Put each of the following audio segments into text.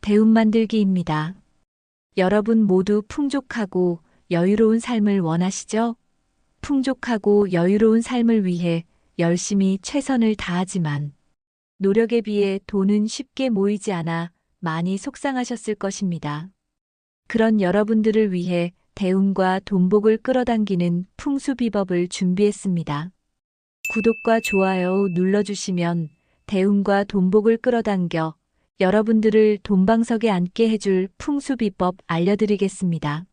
대운 만들기입니다. 여러분 모두 풍족하고 여유로운 삶을 원하시죠? 풍족하고 여유로운 삶을 위해 열심히 최선을 다하지만 노력에 비해 돈은 쉽게 모이지 않아 많이 속상하셨을 것입니다. 그런 여러분들을 위해 대운과 돈복을 끌어당기는 풍수비법을 준비했습니다. 구독과 좋아요 눌러주시면 대운과 돈복을 끌어당겨 여러분들을 돈방석에 앉게 해줄 풍수비법 알려드리겠습니다.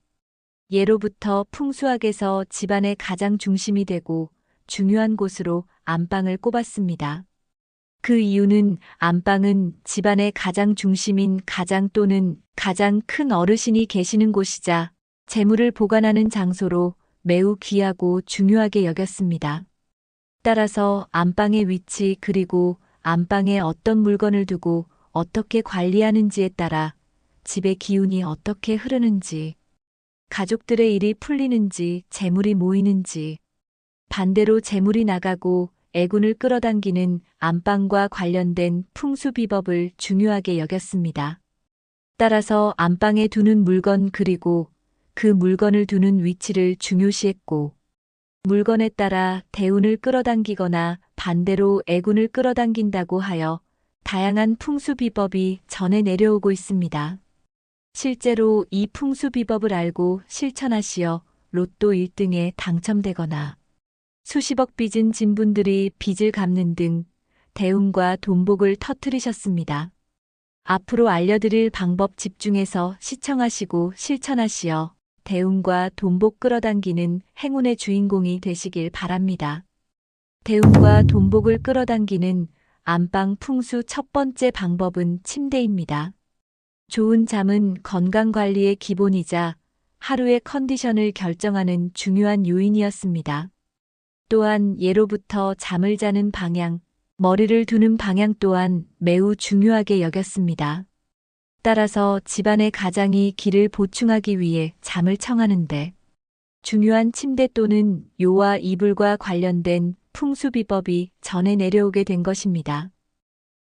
예로부터 풍수학에서 집안의 가장 중심이 되고 중요한 곳으로 안방을 꼽았습니다. 그 이유는 안방은 집안의 가장 중심인 가장 또는 가장 큰 어르신이 계시는 곳이자 재물을 보관하는 장소로 매우 귀하고 중요하게 여겼습니다. 따라서 안방의 위치 그리고 안방에 어떤 물건을 두고 어떻게 관리하는지에 따라 집의 기운이 어떻게 흐르는지, 가족들의 일이 풀리는지, 재물이 모이는지, 반대로 재물이 나가고 애군을 끌어당기는 안방과 관련된 풍수비법을 중요하게 여겼습니다. 따라서 안방에 두는 물건 그리고 그 물건을 두는 위치를 중요시했고 물건에 따라 대운을 끌어당기거나 반대로 애군을 끌어당긴다고 하여 다양한 풍수비법이 전해 내려오고 있습니다. 실제로 이 풍수비법을 알고 실천하시어 로또 1등에 당첨되거나 수십억 빚은 진분들이 빚을 갚는 등 대운과 돈복을 터뜨리셨습니다. 앞으로 알려드릴 방법 집중해서 시청하시고 실천하시어 대운과 돈복 끌어당기는 행운의 주인공이 되시길 바랍니다. 대운과 돈복을 끌어당기는 안방 풍수 첫 번째 방법은 침대입니다. 좋은 잠은 건강관리의 기본이자 하루의 컨디션을 결정하는 중요한 요인이었습니다. 또한 예로부터 잠을 자는 방향, 머리를 두는 방향 또한 매우 중요하게 여겼습니다. 따라서 집안의 가장이 기를 보충하기 위해 잠을 청하는데 중요한 침대 또는 요와 이불과 관련된 풍수비법이 전해 내려오게 된 것입니다.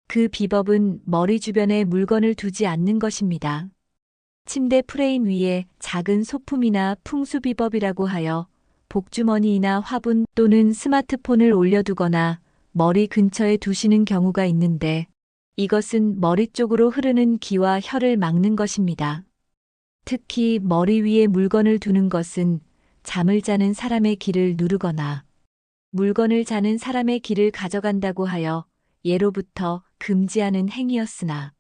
그 비법은 머리 주변에 물건을 두지 않는 것입니다. 침대 프레임 위에 작은 소품이나 풍수비법이라고 하여 복주머니나 화분 또는 스마트폰을 올려두거나 머리 근처에 두시는 경우가 있는데 이것은 머리 쪽으로 흐르는 기와 혈을 막는 것입니다. 특히 머리 위에 물건을 두는 것은 잠을 자는 사람의 기를 누르거나 물건을 자는 사람의 기를 가져간다고 하여 예로부터 금지하는 행위였으나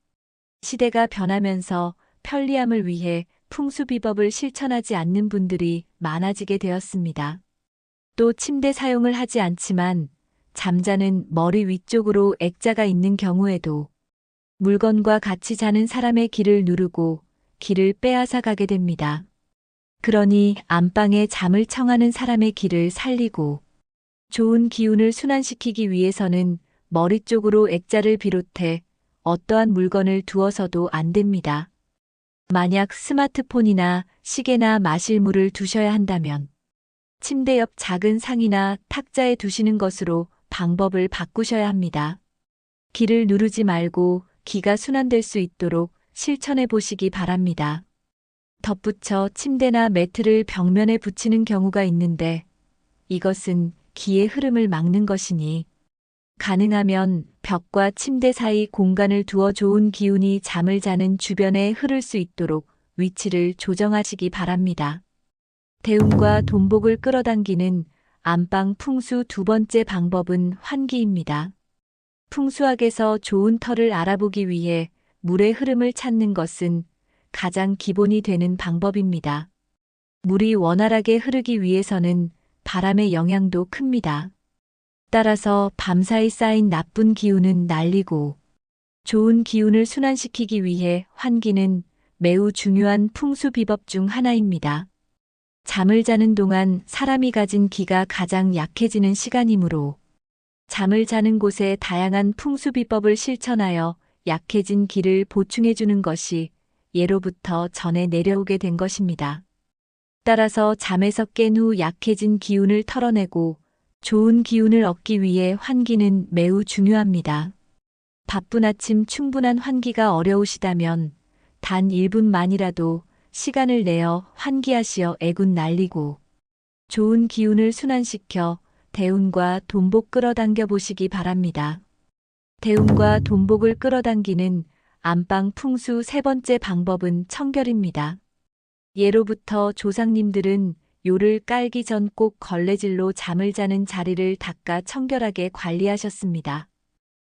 시대가 변하면서 편리함을 위해 풍수비법을 실천하지 않는 분들이 많아지게 되었습니다. 또 침대 사용을 하지 않지만 잠자는 머리 위쪽으로 액자가 있는 경우에도 물건과 같이 자는 사람의 기를 누르고 기를 빼앗아 가게 됩니다. 그러니 안방에 잠을 청하는 사람의 기를 살리고 좋은 기운을 순환시키기 위해서는 머리 쪽으로 액자를 비롯해 어떠한 물건을 두어서도 안 됩니다. 만약 스마트폰이나 시계나 마실 물을 두셔야 한다면 침대 옆 작은 상이나 탁자에 두시는 것으로 방법을 바꾸셔야 합니다. 기를 누르지 말고 기가 순환될 수 있도록 실천해 보시기 바랍니다. 덧붙여 침대나 매트를 벽면에 붙이는 경우가 있는데 이것은 기의 흐름을 막는 것이니 가능하면 벽과 침대 사이 공간을 두어 좋은 기운이 잠을 자는 주변에 흐를 수 있도록 위치를 조정하시기 바랍니다. 대운과 돈복을 끌어당기는 안방 풍수 두 번째 방법은 환기입니다. 풍수학에서 좋은 터를 알아보기 위해 물의 흐름을 찾는 것은 가장 기본이 되는 방법입니다. 물이 원활하게 흐르기 위해서는 바람의 영향도 큽니다. 따라서 밤사이 쌓인 나쁜 기운은 날리고 좋은 기운을 순환시키기 위해 환기는 매우 중요한 풍수비법 중 하나입니다. 잠을 자는 동안 사람이 가진 기가 가장 약해지는 시간이므로 잠을 자는 곳에 다양한 풍수비법을 실천하여 약해진 기를 보충해주는 것이 예로부터 전해 내려오게 된 것입니다. 따라서 잠에서 깬 후 약해진 기운을 털어내고 좋은 기운을 얻기 위해 환기는 매우 중요합니다. 바쁜 아침 충분한 환기가 어려우시다면 단 1분만이라도 시간을 내어 환기하시어 애군 날리고 좋은 기운을 순환시켜 대운과 돈복 끌어당겨 보시기 바랍니다. 대운과 돈복을 끌어당기는 안방 풍수 세 번째 방법은 청결입니다. 예로부터 조상님들은 요를 깔기 전 꼭 걸레질로 잠을 자는 자리를 닦아 청결하게 관리하셨습니다.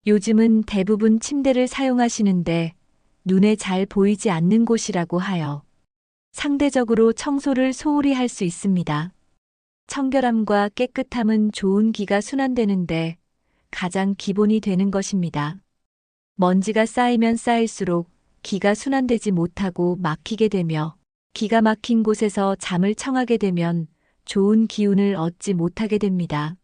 요즘은 대부분 침대를 사용하시는데 눈에 잘 보이지 않는 곳이라고 하여 상대적으로 청소를 소홀히 할 수 있습니다. 청결함과 깨끗함은 좋은 기가 순환되는데 가장 기본이 되는 것입니다. 먼지가 쌓이면 쌓일수록 기가 순환되지 못하고 막히게 되며 기가 막힌 곳에서 잠을 청하게 되면 좋은 기운을 얻지 못하게 됩니다.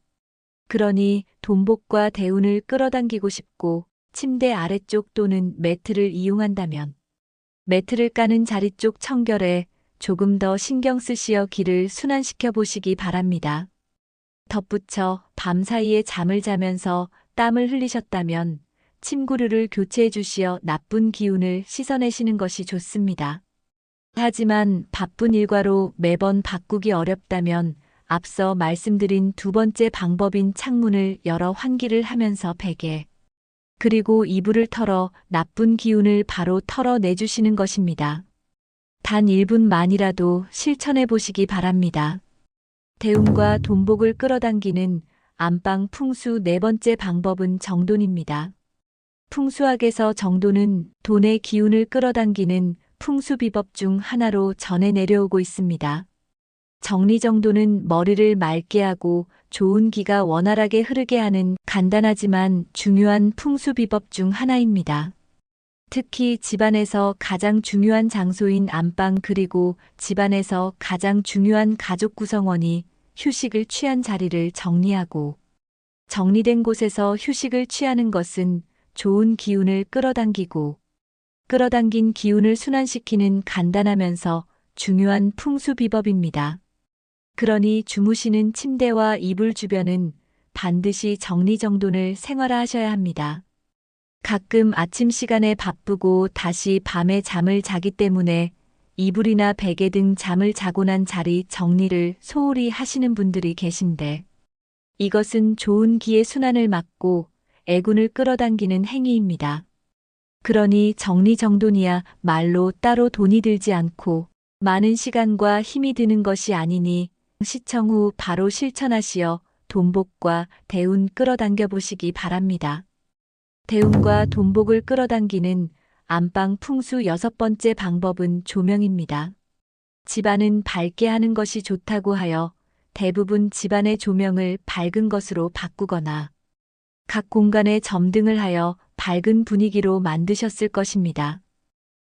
그러니 돈복과 대운을 끌어당기고 싶고 침대 아래쪽 또는 매트를 이용한다면 매트를 까는 자리 쪽 청결에 조금 더 신경 쓰시어 기를 순환시켜 보시기 바랍니다. 덧붙여 밤사이에 잠을 자면서 땀을 흘리셨다면 침구류를 교체해 주시어 나쁜 기운을 씻어내시는 것이 좋습니다. 하지만 바쁜 일과로 매번 바꾸기 어렵다면 앞서 말씀드린 두 번째 방법인 창문을 열어 환기를 하면서 베개, 그리고 이불을 털어 나쁜 기운을 바로 털어내주시는 것입니다. 단 1분만이라도 실천해 보시기 바랍니다. 대운과 돈복을 끌어당기는 안방 풍수 네 번째 방법은 정돈입니다. 풍수학에서 정돈은 돈의 기운을 끌어당기는 풍수비법 중 하나로 전해 내려오고 있습니다. 정리정돈은 머리를 맑게 하고 좋은 기가 원활하게 흐르게 하는 간단하지만 중요한 풍수비법 중 하나입니다. 특히 집안에서 가장 중요한 장소인 안방 그리고 집안에서 가장 중요한 가족 구성원이 휴식을 취한 자리를 정리하고 정리된 곳에서 휴식을 취하는 것은 좋은 기운을 끌어당기고 끌어당긴 기운을 순환시키는 간단하면서 중요한 풍수비법입니다. 그러니 주무시는 침대와 이불 주변은 반드시 정리정돈을 생활화하셔야 합니다. 가끔 아침 시간에 바쁘고 다시 밤에 잠을 자기 때문에 이불이나 베개 등 잠을 자고 난 자리 정리를 소홀히 하시는 분들이 계신데 이것은 좋은 기의 순환을 막고 애군을 끌어당기는 행위입니다. 그러니 정리정돈이야 말로 따로 돈이 들지 않고 많은 시간과 힘이 드는 것이 아니니 시청 후 바로 실천하시어 돈복과 대운 끌어당겨 보시기 바랍니다. 대운과 돈복을 끌어당기는 안방 풍수 여섯 번째 방법은 조명입니다. 집안은 밝게 하는 것이 좋다고 하여 대부분 집안의 조명을 밝은 것으로 바꾸거나 각 공간에 점등을 하여 밝은 분위기로 만드셨을 것입니다.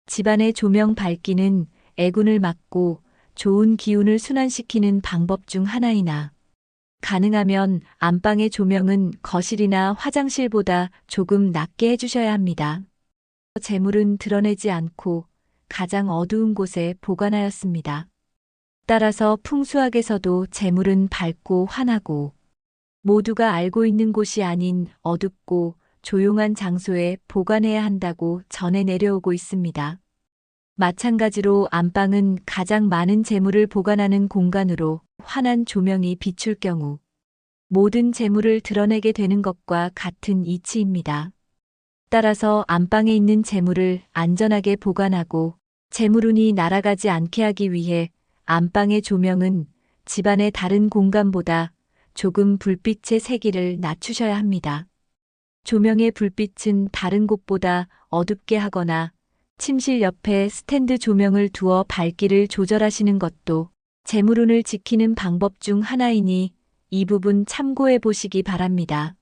집안의 조명 밝기는 애군을 막고 좋은 기운을 순환시키는 방법 중 하나이나 가능하면 안방의 조명은 거실이나 화장실보다 조금 낮게 해주셔야 합니다. 재물은 드러내지 않고 가장 어두운 곳에 보관하였습니다. 따라서 풍수학에서도 재물은 밝고 환하고 모두가 알고 있는 곳이 아닌 어둡고 조용한 장소에 보관해야 한다고 전해 내려오고 있습니다. 마찬가지로 안방은 가장 많은 재물을 보관하는 공간으로 환한 조명이 비출 경우 모든 재물을 드러내게 되는 것과 같은 이치입니다. 따라서 안방에 있는 재물을 안전하게 보관하고 재물운이 날아가지 않게 하기 위해 안방의 조명은 집안의 다른 공간보다 조금 불빛의 세기를 낮추셔야 합니다. 조명의 불빛은 다른 곳보다 어둡게 하거나 침실 옆에 스탠드 조명을 두어 밝기를 조절하시는 것도 재물운을 지키는 방법 중 하나이니 이 부분 참고해 보시기 바랍니다.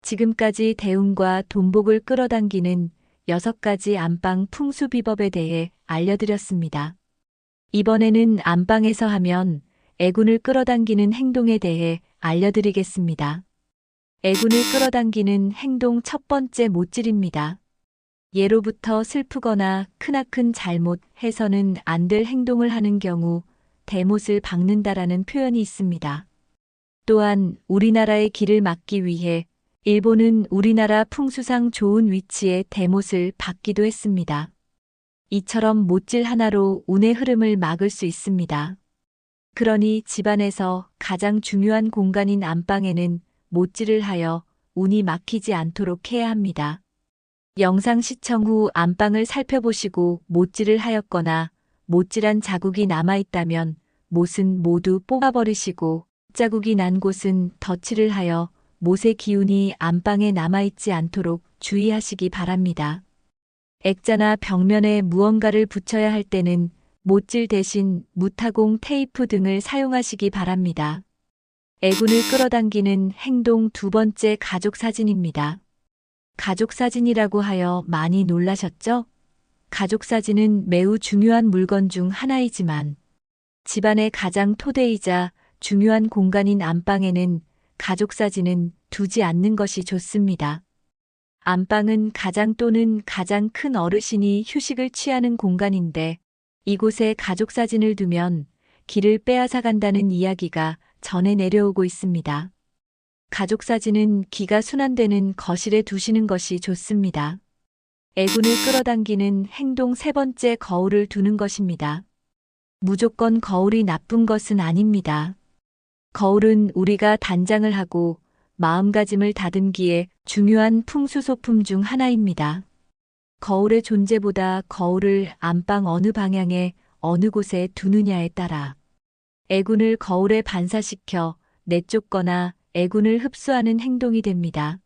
지금까지 대운과 돈복을 끌어당기는 6가지 안방 풍수 비법에 대해 알려드렸습니다. 이번에는 안방에서 하면 애군을 끌어당기는 행동에 대해 알려드리겠습니다. 애군을 끌어당기는 행동 첫 번째 못질입니다. 예로부터 슬프거나 크나큰 잘못 해서는 안 될 행동을 하는 경우 대못을 박는다라는 표현이 있습니다. 또한 우리나라의 길을 막기 위해 일본은 우리나라 풍수상 좋은 위치에 대못을 박기도 했습니다. 이처럼 못질 하나로 운의 흐름을 막을 수 있습니다. 그러니 집안에서 가장 중요한 공간인 안방에는 못질을 하여 운이 막히지 않도록 해야 합니다. 영상 시청 후 안방을 살펴보시고 못질을 하였거나 못질한 자국이 남아있다면 못은 모두 뽑아버리시고 자국이 난 곳은 덧칠을 하여 못의 기운이 안방에 남아있지 않도록 주의하시기 바랍니다. 액자나 벽면에 무언가를 붙여야 할 때는 못질 대신 무타공 테이프 등을 사용하시기 바랍니다. 애군을 끌어당기는 행동 두 번째 가족 사진입니다. 가족 사진이라고 하여 많이 놀라셨죠? 가족 사진은 매우 중요한 물건 중 하나이지만 집안의 가장 토대이자 중요한 공간인 안방에는 가족 사진은 두지 않는 것이 좋습니다. 안방은 가장 또는 가장 큰 어르신이 휴식을 취하는 공간인데 이곳에 가족 사진을 두면 기를 빼앗아 간다는 이야기가 전해 내려오고 있습니다. 가족 사진은 기가 순환되는 거실에 두시는 것이 좋습니다. 애군을 끌어당기는 행동 세 번째 거울을 두는 것입니다. 무조건 거울이 나쁜 것은 아닙니다. 거울은 우리가 단장을 하고 마음가짐을 다듬기에 중요한 풍수소품 중 하나입니다. 거울의 존재보다 거울을 안방 어느 방향에 어느 곳에 두느냐에 따라 애군을 거울에 반사시켜 내쫓거나 애군을 흡수하는 행동이 됩니다.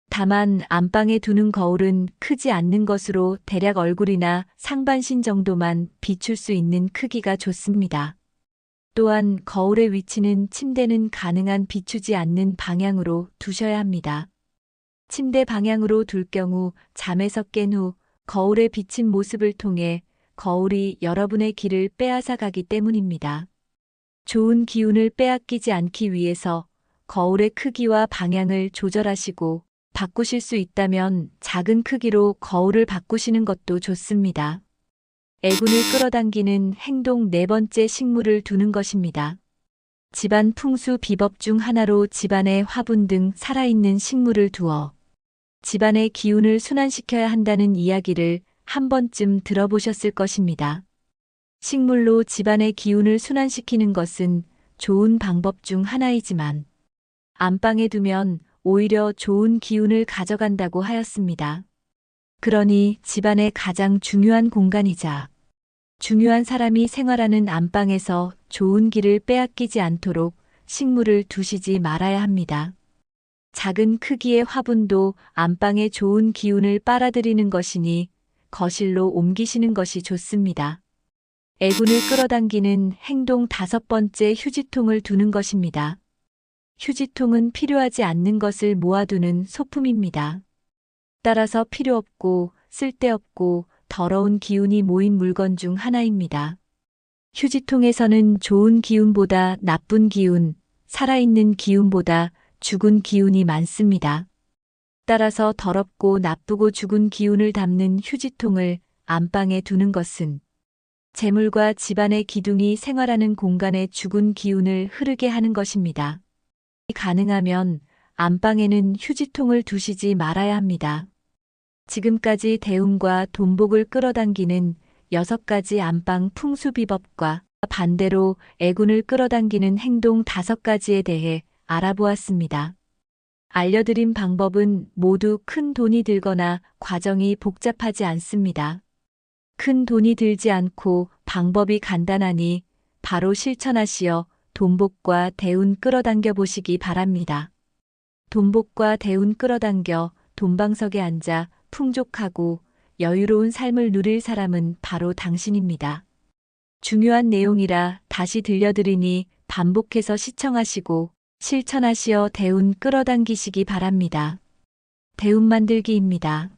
다만 안방에 두는 거울은 크지 않는 것으로 대략 얼굴이나 상반신 정도만 비출 수 있는 크기가 좋습니다. 또한 거울의 위치는 침대는 가능한 비추지 않는 방향으로 두셔야 합니다. 침대 방향으로 둘 경우 잠에서 깬 후 거울에 비친 모습을 통해 거울이 여러분의 기를 빼앗아 가기 때문입니다. 좋은 기운을 빼앗기지 않기 위해서 거울의 크기와 방향을 조절하시고 바꾸실 수 있다면 작은 크기로 거울을 바꾸시는 것도 좋습니다. 애군을 끌어당기는 행동 네 번째 식물을 두는 것입니다. 집안 풍수 비법 중 하나로 집안에 화분 등 살아있는 식물을 두어 집안의 기운을 순환시켜야 한다는 이야기를 한 번쯤 들어보셨을 것입니다. 식물로 집안의 기운을 순환시키는 것은 좋은 방법 중 하나이지만 안방에 두면 오히려 좋은 기운을 가져간다고 하였습니다. 그러니 집안의 가장 중요한 공간이자 중요한 사람이 생활하는 안방에서 좋은 기를 빼앗기지 않도록 식물을 두시지 말아야 합니다. 작은 크기의 화분도 안방에 좋은 기운을 빨아들이는 것이니 거실로 옮기시는 것이 좋습니다. 애군을 끌어당기는 행동 다섯 번째 휴지통을 두는 것입니다. 휴지통은 필요하지 않는 것을 모아두는 소품입니다. 따라서 필요 없고 쓸데없고 더러운 기운이 모인 물건 중 하나입니다. 휴지통에서는 좋은 기운보다 나쁜 기운, 살아있는 기운보다 죽은 기운이 많습니다. 따라서 더럽고 나쁘고 죽은 기운을 담는 휴지통을 안방에 두는 것은 재물과 집안의 기둥이 생활하는 공간에 죽은 기운을 흐르게 하는 것입니다. 가능하면 안방에는 휴지통을 두시지 말아야 합니다. 지금까지 대운과 돈복을 끌어당기는 6가지 안방 풍수비법과 반대로 애군을 끌어당기는 행동 5가지에 대해 알아보았습니다. 알려드린 방법은 모두 큰 돈이 들거나 과정이 복잡하지 않습니다. 큰 돈이 들지 않고 방법이 간단하니 바로 실천하시어 돈복과 대운 끌어당겨 보시기 바랍니다. 돈복과 대운 끌어당겨 돈방석에 앉아 풍족하고 여유로운 삶을 누릴 사람은 바로 당신입니다. 중요한 내용이라 다시 들려드리니 반복해서 시청하시고 실천하시어 대운 끌어당기시기 바랍니다. 대운 만들기입니다.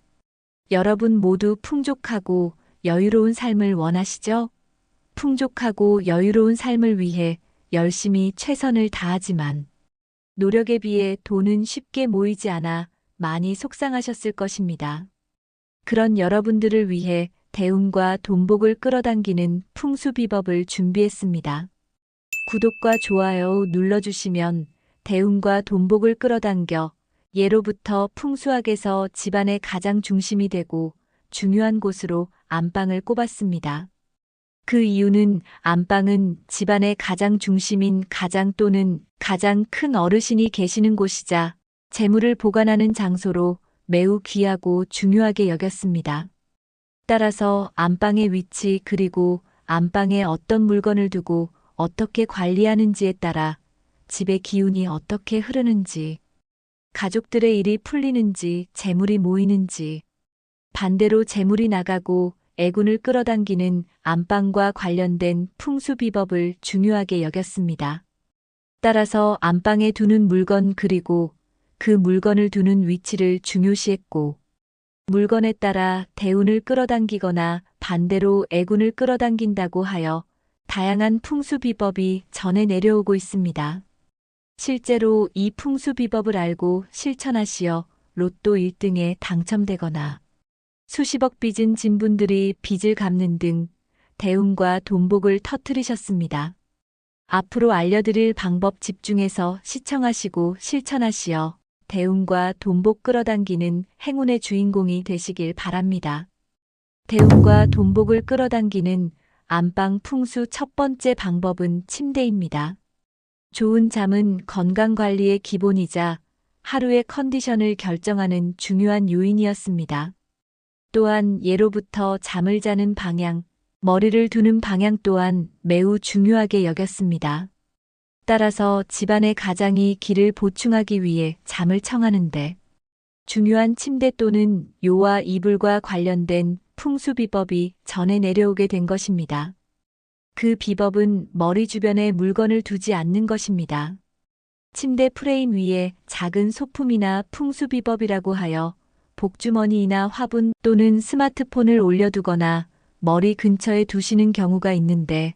여러분 모두 풍족하고 여유로운 삶을 원하시죠? 풍족하고 여유로운 삶을 위해 열심히 최선을 다하지만 노력에 비해 돈은 쉽게 모이지 않아 많이 속상하셨을 것입니다. 그런 여러분들을 위해 대운과 돈복을 끌어당기는 풍수비법을 준비했습니다. 구독과 좋아요 눌러주시면 대운과 돈복을 끌어당겨 예로부터 풍수학에서 집안의 가장 중심이 되고 중요한 곳으로 안방을 꼽았습니다. 그 이유는 안방은 집안의 가장 중심인 가장 또는 가장 큰 어르신이 계시는 곳이자 재물을 보관하는 장소로 매우 귀하고 중요하게 여겼습니다. 따라서 안방의 위치 그리고 안방에 어떤 물건을 두고 어떻게 관리하는지에 따라 집의 기운이 어떻게 흐르는지, 가족들의 일이 풀리는지, 재물이 모이는지, 반대로 재물이 나가고 애군을 끌어당기는 안방과 관련된 풍수비법을 중요하게 여겼습니다. 따라서 안방에 두는 물건 그리고 그 물건을 두는 위치를 중요시했고, 물건에 따라 대운을 끌어당기거나 반대로 애군을 끌어당긴다고 하여 다양한 풍수비법이 전해 내려오고 있습니다. 실제로 이 풍수비법을 알고 실천하시어 로또 1등에 당첨되거나 수십억 빚은 진분들이 빚을 갚는 등 대운과 돈복을 터뜨리셨습니다. 앞으로 알려드릴 방법 집중해서 시청하시고 실천하시어 대운과 돈복 끌어당기는 행운의 주인공이 되시길 바랍니다. 대운과 돈복을 끌어당기는 안방 풍수 첫 번째 방법은 침대입니다. 좋은 잠은 건강관리의 기본이자 하루의 컨디션을 결정하는 중요한 요인이었습니다. 또한 예로부터 잠을 자는 방향, 머리를 두는 방향 또한 매우 중요하게 여겼습니다. 따라서 집안의 가장이 기를 보충하기 위해 잠을 청하는데 중요한 침대 또는 요와 이불과 관련된 풍수비법이 전해 내려오게 된 것입니다. 그 비법은 머리 주변에 물건을 두지 않는 것입니다. 침대 프레임 위에 작은 소품이나 풍수비법이라고 하여 복주머니나 화분 또는 스마트폰을 올려두거나 머리 근처에 두시는 경우가 있는데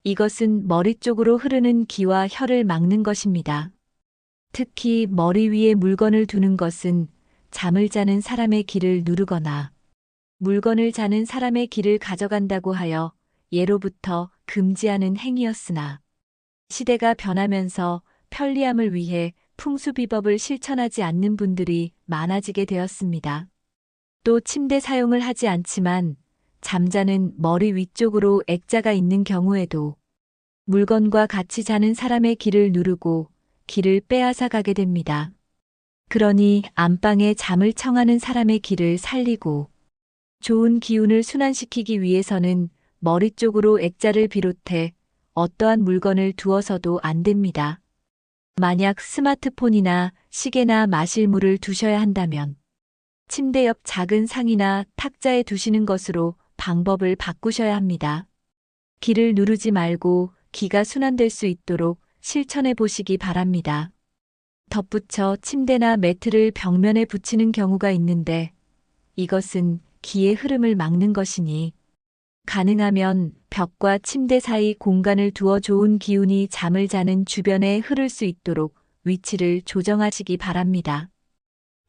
이것은 머리 쪽으로 흐르는 기와 혈을 막는 것입니다. 특히 머리 위에 물건을 두는 것은 잠을 자는 사람의 기를 누르거나 물건을 자는 사람의 기를 가져간다고 하여 예로부터 금지하는 행위였으나 시대가 변하면서 편리함을 위해 풍수비법을 실천하지 않는 분들이 많아지게 되었습니다. 또 침대 사용을 하지 않지만 잠자는 머리 위쪽으로 액자가 있는 경우에도 물건과 같이 자는 사람의 기를 누르고 기를 빼앗아 가게 됩니다. 그러니 안방에 잠을 청하는 사람의 기를 살리고 좋은 기운을 순환시키기 위해서는 머리 쪽으로 액자를 비롯해 어떠한 물건을 두어서도 안 됩니다. 만약 스마트폰이나 시계나 마실 물을 두셔야 한다면 침대 옆 작은 상이나 탁자에 두시는 것으로 방법을 바꾸셔야 합니다. 기를 누르지 말고 기가 순환될 수 있도록 실천해 보시기 바랍니다. 덧붙여 침대나 매트를 벽면에 붙이는 경우가 있는데 이것은 기의 흐름을 막는 것이니 가능하면 벽과 침대 사이 공간을 두어 좋은 기운이 잠을 자는 주변에 흐를 수 있도록 위치를 조정하시기 바랍니다.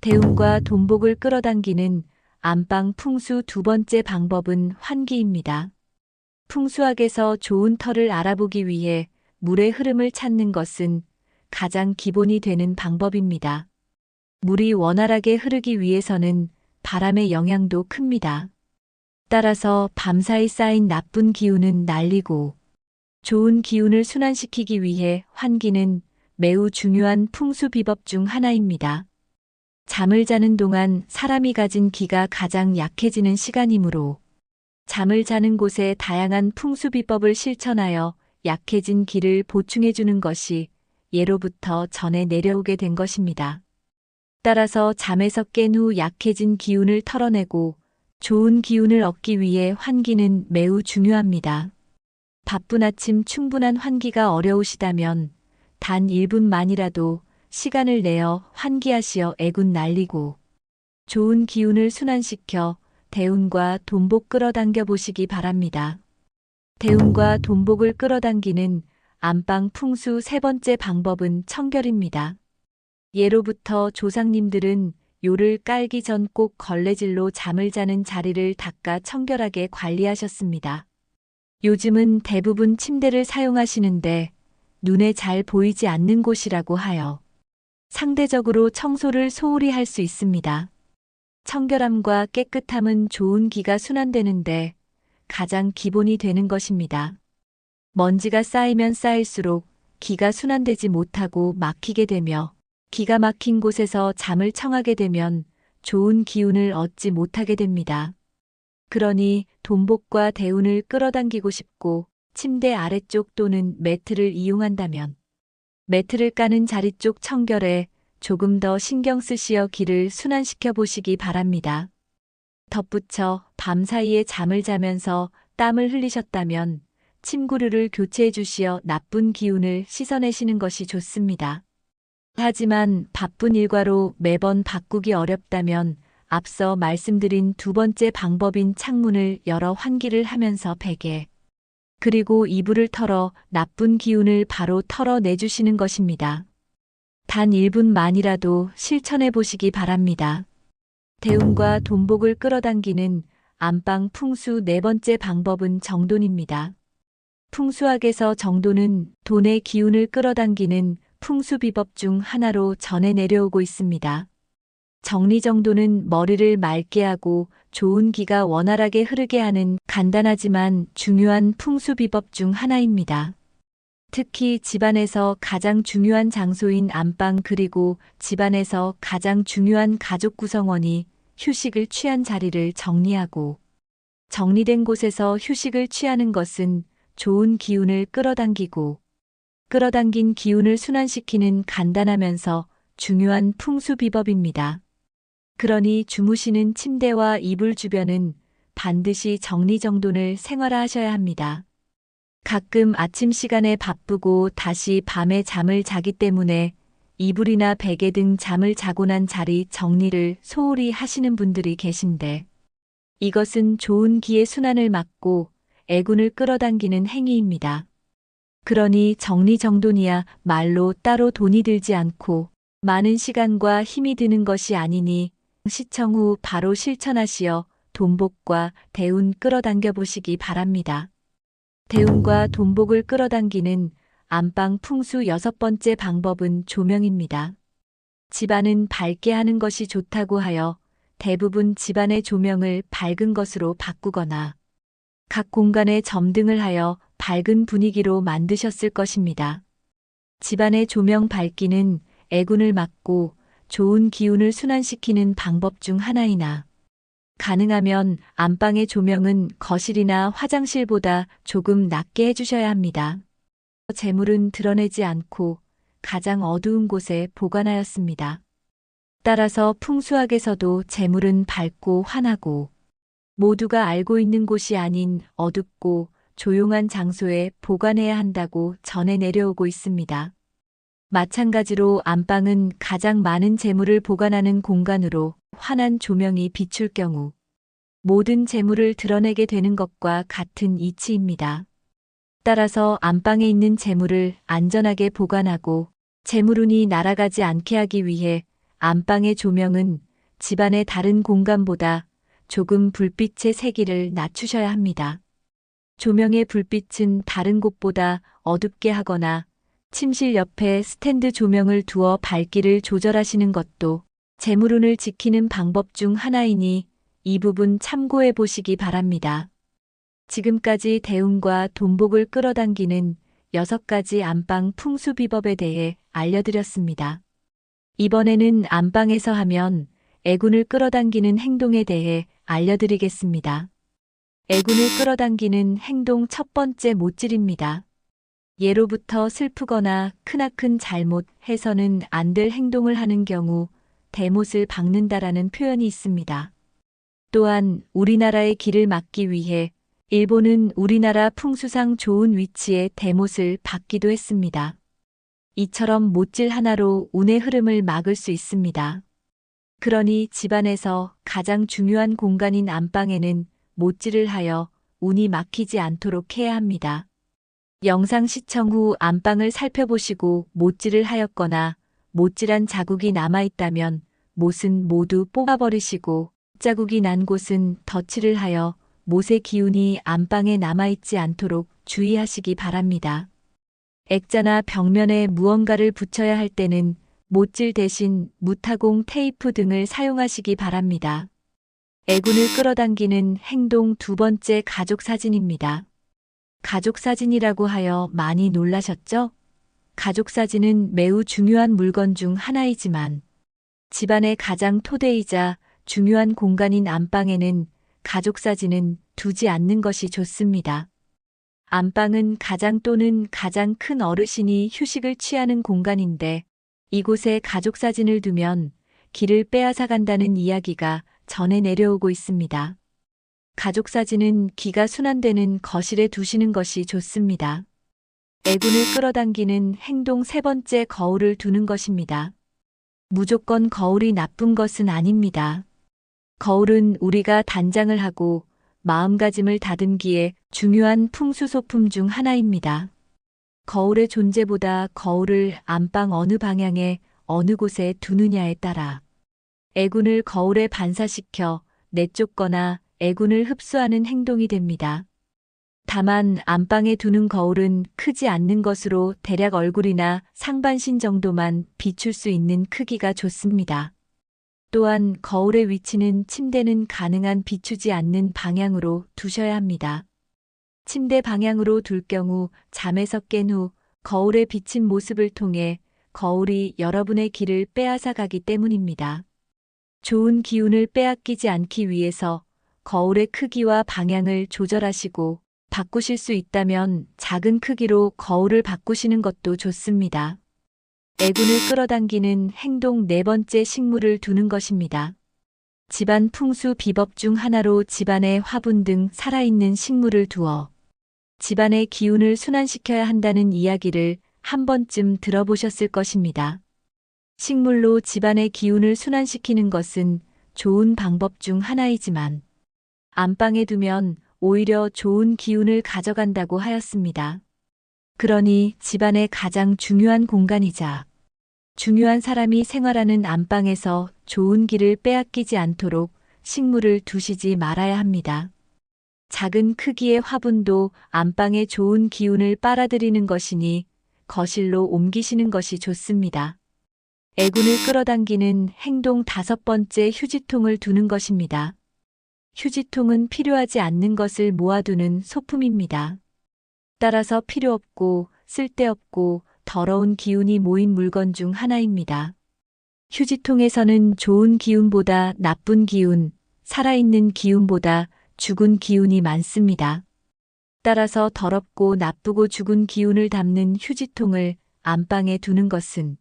대운과 돈복을 끌어당기는 안방 풍수 두 번째 방법은 환기입니다. 풍수학에서 좋은 터를 알아보기 위해 물의 흐름을 찾는 것은 가장 기본이 되는 방법입니다. 물이 원활하게 흐르기 위해서는 바람의 영향도 큽니다. 따라서 밤사이 쌓인 나쁜 기운은 날리고 좋은 기운을 순환시키기 위해 환기는 매우 중요한 풍수비법 중 하나입니다. 잠을 자는 동안 사람이 가진 기가 가장 약해지는 시간이므로 잠을 자는 곳에 다양한 풍수비법을 실천하여 약해진 기를 보충해주는 것이 예로부터 전해 내려오게 된 것입니다. 따라서 잠에서 깬 후 약해진 기운을 털어내고 좋은 기운을 얻기 위해 환기는 매우 중요합니다. 바쁜 아침 충분한 환기가 어려우시다면 단 1분만이라도 시간을 내어 환기하시어 애군 날리고 좋은 기운을 순환시켜 대운과 돈복 끌어당겨 보시기 바랍니다. 대운과 돈복을 끌어당기는 안방 풍수 세 번째 방법은 청결입니다. 예로부터 조상님들은 요를 깔기 전 꼭 걸레질로 잠을 자는 자리를 닦아 청결하게 관리하셨습니다. 요즘은 대부분 침대를 사용하시는데 눈에 잘 보이지 않는 곳이라고 하여 상대적으로 청소를 소홀히 할 수 있습니다. 청결함과 깨끗함은 좋은 기가 순환되는데 가장 기본이 되는 것입니다. 먼지가 쌓이면 쌓일수록 기가 순환되지 못하고 막히게 되며 기가 막힌 곳에서 잠을 청하게 되면 좋은 기운을 얻지 못하게 됩니다. 그러니 돈복과 대운을 끌어당기고 싶고 침대 아래쪽 또는 매트를 이용한다면 매트를 까는 자리 쪽 청결에 조금 더 신경 쓰시어 기를 순환시켜 보시기 바랍니다. 덧붙여 밤사이에 잠을 자면서 땀을 흘리셨다면 침구류를 교체해 주시어 나쁜 기운을 씻어내시는 것이 좋습니다. 하지만 바쁜 일과로 매번 바꾸기 어렵다면 앞서 말씀드린 두 번째 방법인 창문을 열어 환기를 하면서 베개, 그리고 이불을 털어 나쁜 기운을 바로 털어내주시는 것입니다. 단 1분만이라도 실천해 보시기 바랍니다. 대운과 돈복을 끌어당기는 안방 풍수 네 번째 방법은 정돈입니다. 풍수학에서 정돈은 돈의 기운을 끌어당기는 풍수 비법 중 하나로 전해 내려오고 있습니다. 정리정돈은 머리를 맑게 하고 좋은 기가 원활하게 흐르게 하는 간단하지만 중요한 풍수 비법 중 하나입니다. 특히 집안에서 가장 중요한 장소인 안방 그리고 집안에서 가장 중요한 가족 구성원이 휴식을 취한 자리를 정리하고 정리된 곳에서 휴식을 취하는 것은 좋은 기운을 끌어당기고 끌어당긴 기운을 순환시키는 간단하면서 중요한 풍수 비법입니다. 그러니 주무시는 침대와 이불 주변은 반드시 정리정돈을 생활화하셔야 합니다. 가끔 아침 시간에 바쁘고 다시 밤에 잠을 자기 때문에 이불이나 베개 등 잠을 자고 난 자리 정리를 소홀히 하시는 분들이 계신데 이것은 좋은 기의 순환을 막고 애군을 끌어당기는 행위입니다. 그러니 정리정돈이야 말로 따로 돈이 들지 않고 많은 시간과 힘이 드는 것이 아니니 시청 후 바로 실천하시어 돈복과 대운 끌어당겨 보시기 바랍니다. 대운과 돈복을 끌어당기는 안방 풍수 여섯 번째 방법은 조명입니다. 집안은 밝게 하는 것이 좋다고 하여 대부분 집안의 조명을 밝은 것으로 바꾸거나 각 공간에 점등을 하여 밝은 분위기로 만드셨을 것입니다. 집안의 조명 밝기는 애군을 막고 좋은 기운을 순환시키는 방법 중 하나이나 가능하면 안방의 조명은 거실이나 화장실보다 조금 낮게 해주셔야 합니다. 재물은 드러내지 않고 가장 어두운 곳에 보관하였습니다. 따라서 풍수학에서도 재물은 밝고 환하고 모두가 알고 있는 곳이 아닌 어둡고 조용한 장소에 보관해야 한다고 전해 내려오고 있습니다. 마찬가지로 안방은 가장 많은 재물을 보관하는 공간으로 환한 조명이 비출 경우 모든 재물을 드러내게 되는 것과 같은 이치입니다. 따라서 안방에 있는 재물을 안전하게 보관하고 재물운이 날아가지 않게 하기 위해 안방의 조명은 집안의 다른 공간보다 조금 불빛의 세기를 낮추셔야 합니다. 조명의 불빛은 다른 곳보다 어둡게 하거나 침실 옆에 스탠드 조명을 두어 밝기를 조절하시는 것도 재물운을 지키는 방법 중 하나이니 이 부분 참고해 보시기 바랍니다. 지금까지 대운과 돈복을 끌어당기는 6가지 안방 풍수 비법에 대해 알려드렸습니다. 이번에는 안방에서 하면 애군을 끌어당기는 행동에 대해 알려드리겠습니다. 애군을 끌어당기는 행동 첫 번째 못질입니다. 예로부터 슬프거나 크나큰 잘못 해서는 안 될 행동을 하는 경우 대못을 박는다라는 표현이 있습니다. 또한 우리나라의 길을 막기 위해 일본은 우리나라 풍수상 좋은 위치에 대못을 박기도 했습니다. 이처럼 못질 하나로 운의 흐름을 막을 수 있습니다. 그러니 집안에서 가장 중요한 공간인 안방에는 못질을 하여 운이 막히지 않도록 해야 합니다. 영상 시청 후 안방을 살펴보시고 못질을 하였거나 못질한 자국이 남아있다면 못은 모두 뽑아버리시고 자국이 난 곳은 덧칠을 하여 못의 기운이 안방에 남아있지 않도록 주의하시기 바랍니다. 액자나 벽면에 무언가를 붙여야 할 때는 못질 대신 무타공 테이프 등을 사용하시기 바랍니다. 애군을 끌어당기는 행동 두 번째 가족 사진입니다. 가족 사진이라고 하여 많이 놀라셨죠? 가족 사진은 매우 중요한 물건 중 하나이지만 집안의 가장 토대이자 중요한 공간인 안방에는 가족 사진은 두지 않는 것이 좋습니다. 안방은 가장 또는 가장 큰 어르신이 휴식을 취하는 공간인데 이곳에 가족 사진을 두면 기를 빼앗아 간다는 이야기가 전해 내려오고 있습니다. 가족 사진은 기가 순환되는 거실에 두시는 것이 좋습니다. 애군을 끌어당기는 행동 세 번째 거울을 두는 것입니다. 무조건 거울이 나쁜 것은 아닙니다. 거울은 우리가 단장을 하고 마음가짐을 다듬기에 중요한 풍수소품 중 하나입니다. 거울의 존재보다 거울을 안방 어느 방향에 어느 곳에 두느냐에 따라 애군을 거울에 반사시켜 내쫓거나 애군을 흡수하는 행동이 됩니다. 다만 안방에 두는 거울은 크지 않는 것으로 대략 얼굴이나 상반신 정도만 비출 수 있는 크기가 좋습니다. 또한 거울의 위치는 침대는 가능한 비추지 않는 방향으로 두셔야 합니다. 침대 방향으로 둘 경우 잠에서 깬 후 거울에 비친 모습을 통해 거울이 여러분의 기를 빼앗아 가기 때문입니다. 좋은 기운을 빼앗기지 않기 위해서 거울의 크기와 방향을 조절하시고 바꾸실 수 있다면 작은 크기로 거울을 바꾸시는 것도 좋습니다. 애군을 끌어당기는 행동 네 번째 식물을 두는 것입니다. 집안 풍수 비법 중 하나로 집안의 화분 등 살아있는 식물을 두어 집안의 기운을 순환시켜야 한다는 이야기를 한 번쯤 들어보셨을 것입니다. 식물로 집안의 기운을 순환시키는 것은 좋은 방법 중 하나이지만 안방에 두면 오히려 좋은 기운을 가져간다고 하였습니다. 그러니 집안의 가장 중요한 공간이자 중요한 사람이 생활하는 안방에서 좋은 기를 빼앗기지 않도록 식물을 두시지 말아야 합니다. 작은 크기의 화분도 안방에 좋은 기운을 빨아들이는 것이니 거실로 옮기시는 것이 좋습니다. 애군을 끌어당기는 행동 다섯 번째 휴지통을 두는 것입니다. 휴지통은 필요하지 않는 것을 모아두는 소품입니다. 따라서 필요 없고 쓸데없고 더러운 기운이 모인 물건 중 하나입니다. 휴지통에서는 좋은 기운보다 나쁜 기운, 살아있는 기운보다 죽은 기운이 많습니다. 따라서 더럽고 나쁘고 죽은 기운을 담는 휴지통을 안방에 두는 것은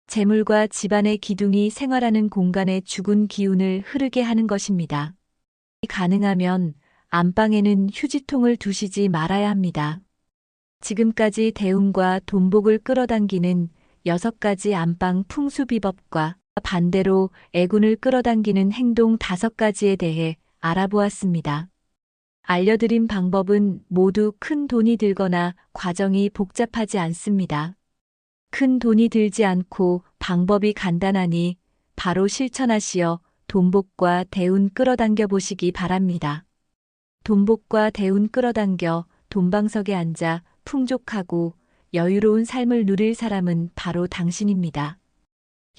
재물과 집안의 기둥이 생활하는 공간에 죽은 기운을 흐르게 하는 것입니다. 가능하면 안방에는 휴지통을 두시지 말아야 합니다. 지금까지 대운과 돈복을 끌어당기는 6가지 안방 풍수 비법과 반대로 애군을 끌어당기는 행동 5가지에 대해 알아보았습니다. 알려드린 방법은 모두 큰 돈이 들거나 과정이 복잡하지 않습니다. 큰 돈이 들지 않고 방법이 간단하니 바로 실천하시어 돈복과 대운 끌어당겨 보시기 바랍니다. 돈복과 대운 끌어당겨 돈방석에 앉아 풍족하고 여유로운 삶을 누릴 사람은 바로 당신입니다.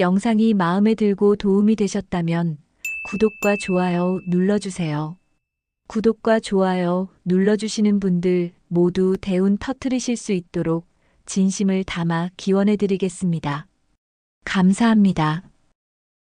영상이 마음에 들고 도움이 되셨다면 구독과 좋아요 눌러주세요. 구독과 좋아요 눌러주시는 분들 모두 대운 터뜨리실 수 있도록 진심을 담아 기원해 드리겠습니다. 감사합니다.